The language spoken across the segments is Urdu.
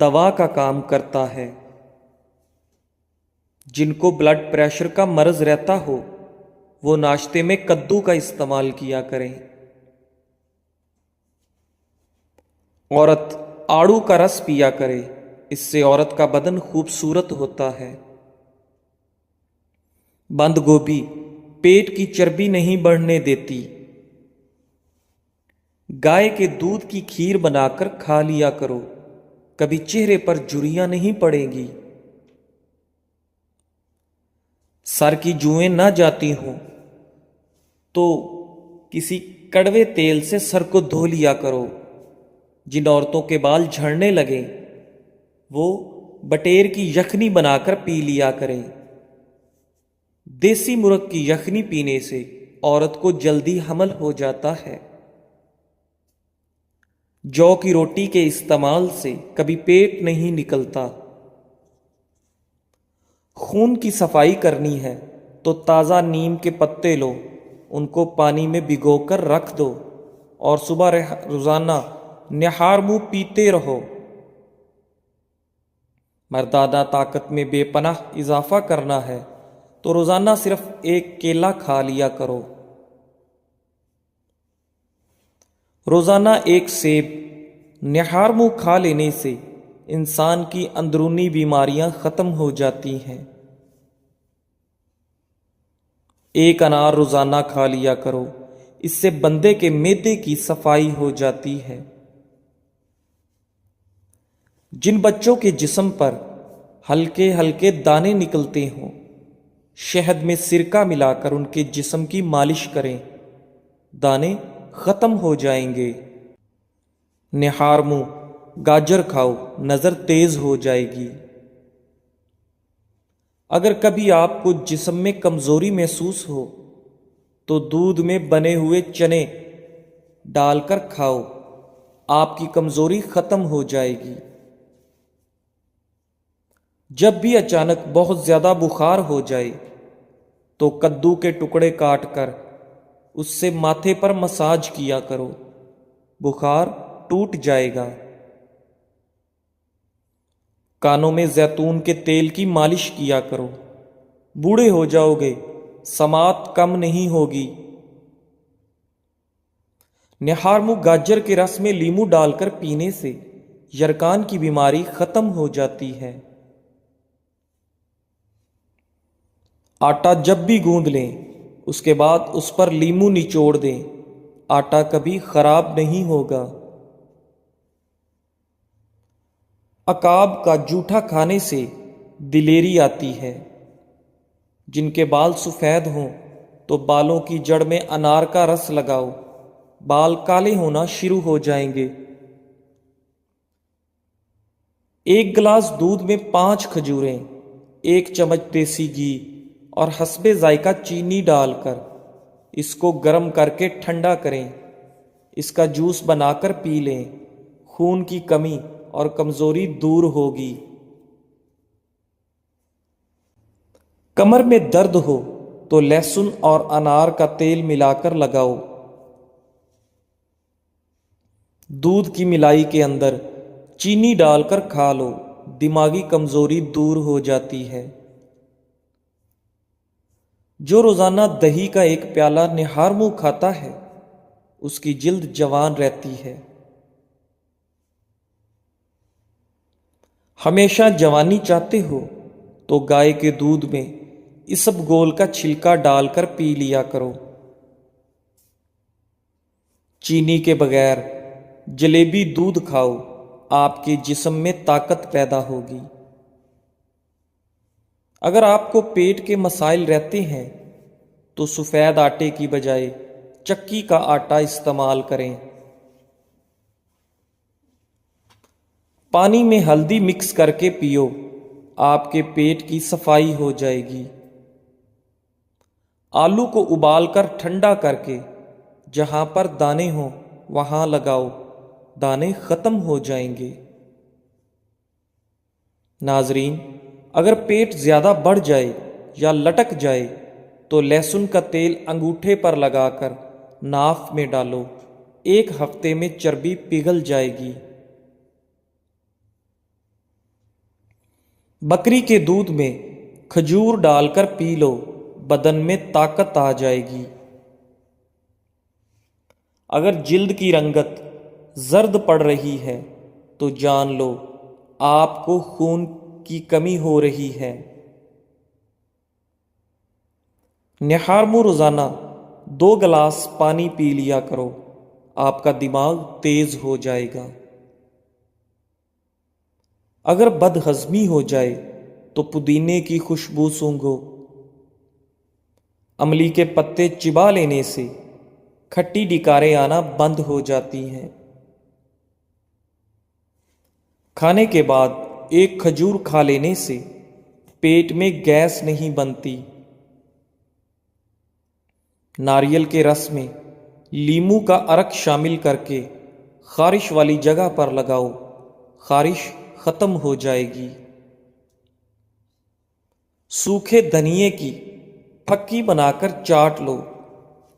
دوا کا کام کرتا ہے۔ جن کو بلڈ پریشر کا مرض رہتا ہو وہ ناشتے میں کدو کا استعمال کیا کریں۔ عورت آڑو کا رس پیا کرے، اس سے عورت کا بدن خوبصورت ہوتا ہے۔ بند گوبھی پیٹ کی چربی نہیں بڑھنے دیتی۔ گائے کے دودھ کی کھیر بنا کر کھا لیا کرو، کبھی چہرے پر جھریاں نہیں پڑیں گی۔ سر کی جوئیں نہ جاتی ہوں تو کسی کڑوے تیل سے سر کو دھو لیا کرو۔ جن عورتوں کے بال جھڑنے لگیں وہ بٹیر کی یخنی بنا کر پی لیا کریں۔ دیسی مرغ کی یخنی پینے سے عورت کو جلدی حمل ہو جاتا ہے۔ جو کی روٹی کے استعمال سے کبھی پیٹ نہیں نکلتا۔ خون کی صفائی کرنی ہے تو تازہ نیم کے پتے لو، ان کو پانی میں بھگو کر رکھ دو اور صبح روزانہ نہار منہ پیتے رہو۔ مردانہ طاقت میں بے پناہ اضافہ کرنا ہے تو روزانہ صرف ایک کیلا کھا لیا کرو۔ روزانہ ایک سیب نہار منہ کھا لینے سے انسان کی اندرونی بیماریاں ختم ہو جاتی ہیں۔ ایک انار روزانہ کھا لیا کرو، اس سے بندے کے معدے کی صفائی ہو جاتی ہے۔ جن بچوں کے جسم پر ہلکے ہلکے دانے نکلتے ہوں، شہد میں سرکہ ملا کر ان کے جسم کی مالش کریں، دانے ختم ہو جائیں گے۔ نہار منہ گاجر کھاؤ، نظر تیز ہو جائے گی۔ اگر کبھی آپ کو جسم میں کمزوری محسوس ہو تو دودھ میں بنے ہوئے چنے ڈال کر کھاؤ، آپ کی کمزوری ختم ہو جائے گی۔ جب بھی اچانک بہت زیادہ بخار ہو جائے تو کدو کے ٹکڑے کاٹ کر اس سے ماتھے پر مساج کیا کرو، بخار ٹوٹ جائے گا۔ کانوں میں زیتون کے تیل کی مالش کیا کرو، بوڑھے ہو جاؤ گے، سماعت کم نہیں ہوگی۔ نہار منہ گاجر کے رس میں لیمو ڈال کر پینے سے یرکان کی بیماری ختم ہو جاتی ہے۔ آٹا جب بھی گوندھ لیں اس کے بعد اس پر لیمو نچوڑ دیں، آٹا کبھی خراب نہیں ہوگا۔ عقاب کا جوٹھا کھانے سے دلیری آتی ہے۔ جن کے بال سفید ہوں تو بالوں کی جڑ میں انار کا رس لگاؤ، بال کالے ہونا شروع ہو جائیں گے۔ ایک گلاس دودھ میں 5 کھجوریں، 1 چمچ دیسی گھی اور حسب ذائقہ چینی ڈال کر اس کو گرم کر کے ٹھنڈا کریں، اس کا جوس بنا کر پی لیں، خون کی کمی اور کمزوری دور ہوگی۔ کمر میں درد ہو تو لہسن اور انار کا تیل ملا کر لگاؤ، دودھ کی ملائی کے اندر چینی ڈال کر کھا لو، دماغی کمزوری دور ہو جاتی ہے۔ جو روزانہ دہی کا ایک پیالہ نہار منہ کھاتا ہے اس کی جلد جوان رہتی ہے۔ ہمیشہ جوانی چاہتے ہو تو گائے کے دودھ میں اسب گول کا چھلکا ڈال کر پی لیا کرو۔ چینی کے بغیر جلیبی دودھ کھاؤ، آپ کے جسم میں طاقت پیدا ہوگی۔ اگر آپ کو پیٹ کے مسائل رہتے ہیں تو سفید آٹے کی بجائے چکی کا آٹا استعمال کریں۔ پانی میں ہلدی مکس کر کے پیو، آپ کے پیٹ کی صفائی ہو جائے گی۔ آلو کو ابال کر ٹھنڈا کر کے جہاں پر دانے ہوں وہاں لگاؤ، دانے ختم ہو جائیں گے۔ ناظرین، اگر پیٹ زیادہ بڑھ جائے یا لٹک جائے تو لہسن کا تیل انگوٹھے پر لگا کر ناف میں ڈالو، 1 ہفتے میں چربی پگھل جائے گی۔ بکری کے دودھ میں کھجور ڈال کر پی لو، بدن میں طاقت آ جائے گی۔ اگر جلد کی رنگت زرد پڑ رہی ہے تو جان لو آپ کو خون کی کمی ہو رہی ہے۔ نہار منہ روزانہ 2 گلاس پانی پی لیا کرو، آپ کا دماغ تیز ہو جائے گا۔ اگر بد ہضمی ہو جائے تو پودینے کی خوشبو سونگھو۔ املی کے پتے چبا لینے سے کھٹی ڈکاریں آنا بند ہو جاتی ہیں۔ کھانے کے بعد 1 کھجور کھا لینے سے پیٹ میں گیس نہیں بنتی۔ ناریل کے رس میں لیمو کا عرق شامل کر کے خارش والی جگہ پر لگاؤ، خارش ختم ہو جائے گی۔ سوکھے دھنیے کی پھکی بنا کر چاٹ لو،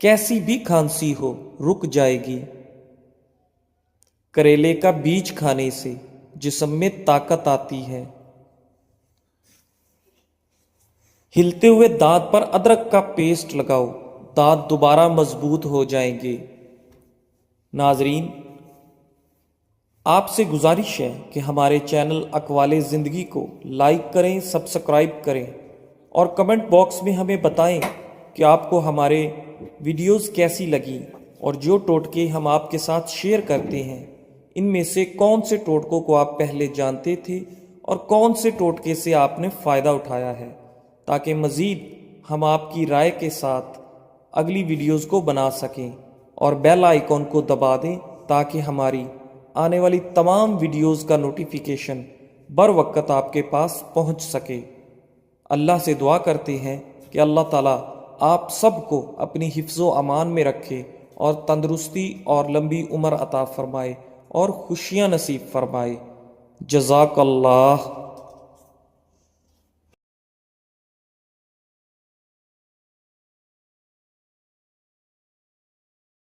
کیسی بھی کھانسی ہو رک جائے گی۔ کریلے کا بیج کھانے سے جسم میں طاقت آتی ہے۔ ہلتے ہوئے دانت پر ادرک کا پیسٹ لگاؤ، دانت دوبارہ مضبوط ہو جائیں گے۔ ناظرین، آپ سے گزارش ہے کہ ہمارے چینل اقوال زندگی کو لائک کریں، سبسکرائب کریں اور کمنٹ باکس میں ہمیں بتائیں کہ آپ کو ہمارے ویڈیوز کیسی لگیں، اور جو ٹوٹکے ہم آپ کے ساتھ شیئر کرتے ہیں ان میں سے کون سے ٹوٹکوں کو آپ پہلے جانتے تھے اور کون سے ٹوٹکے سے آپ نے فائدہ اٹھایا ہے، تاکہ مزید ہم آپ کی رائے کے ساتھ اگلی ویڈیوز کو بنا سکیں، اور بیل آئیکن کو دبا دیں تاکہ ہماری آنے والی تمام ویڈیوز کا نوٹیفیکیشن بر وقت آپ کے پاس پہنچ سکے۔ اللہ سے دعا کرتے ہیں کہ اللہ تعالیٰ آپ سب کو اپنی حفظ و امان میں رکھے اور تندرستی اور لمبی عمر عطا فرمائے اور خوشیاں نصیب فرمائے۔ جزاک اللہ۔